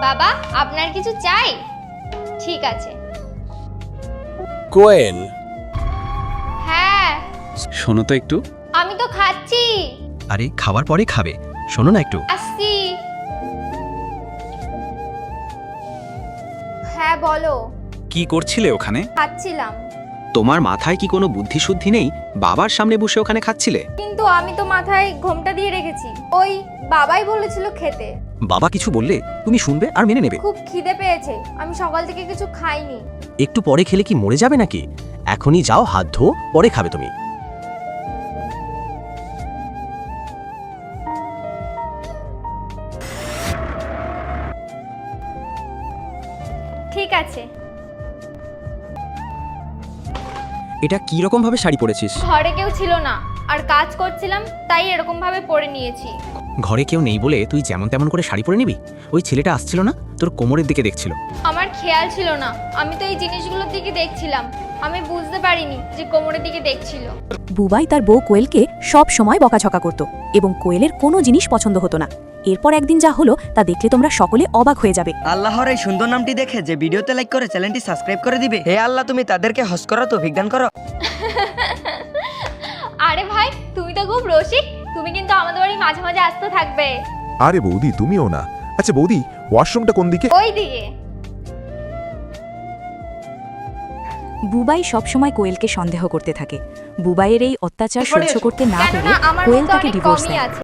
বাবা আপনার কিছু চাই? ঠিক আছে। কোয়েন, হ্যাঁ শোনো তো একটু। আমি তো খাচ্ছি। আরে খাওয়ার পরে খাবে, শোনো না একটু। আসছি। হ্যাঁ বলো। কি করছিলে ওখানে? খাচ্ছিলাম। তোমার মাথায় কি কোনো বুদ্ধি শুদ্ধি নেই? বাবার সামনে বসে ওখানে খাচ্ছিলে? কিন্তু আমি তো মাথায় ঘোমটা দিয়ে রেখেছি। ওই বাবাই বলেছিল খেতে। বাবা কিছু বললে তুমি শুনবে আর মেনে নেবে? খুব খিদে পেয়েছে, আমি সকাল থেকে কিছু খাইনি। একটু পরে খেলে কি মরে যাবে নাকি? এখনই যাও, হাত ধো, পরে খাবে তুমি। ঠিক আছে। এটা কি রকম ভাবে শাড়ি পরেছিস? ঘরে কেউ ছিল না আর কাজ করছিলাম, তাই এরকম ভাবে পরে নিয়েছি। ঘরে কেউ নেই বলে তুই যেমন তেমন করে শাড়ি পরে নিবি? ওই ছেলেটা আসছিল না, তোর কোমরের দিকে দেখছিল। আমার খেয়াল ছিল না, আমি তো এই জিনিসগুলোর দিকে দেখছিলাম। আমি বুঝতে পারিনি যে কোমরের দিকে দেখছিল। বুবাই তার বউ কোয়েলকে সব সময় বকাঝকা করত এবং কোয়েলের কোনো জিনিস পছন্দ হতো না। এরপর একদিন যা হলো তা দেখলে তোমরা সকলে অবাক হয়ে যাবে। আল্লাহর এই সুন্দর নামটি দেখে যে ভিডিওতে লাইক করে চ্যানেলটি সাবস্ক্রাইব করে দিবে। হে আল্লাহ, তুমি তাদেরকে হজ করো, তো বিজ্ঞান করো। আরে ভাই তুমি তো খুব রসিক, তুমি কিন্তু আমাদের বাড়ি মাঝে মাঝে আসতে থাকবে। আরে বৌদি, তুমিও না। আচ্ছা বৌদি, ওয়াশরুমটা কোন দিকে? ওই দিকে। বুবাই সবসময় কোয়েলকে সন্দেহ করতে থাকে। বুবাইয়ের এই অত্যাচার সহ্য করতে না পেরে কেননা আমার কোয়েল মধ্যে তাকে অনেক ডিভোর্স কমই দেয়। আছে।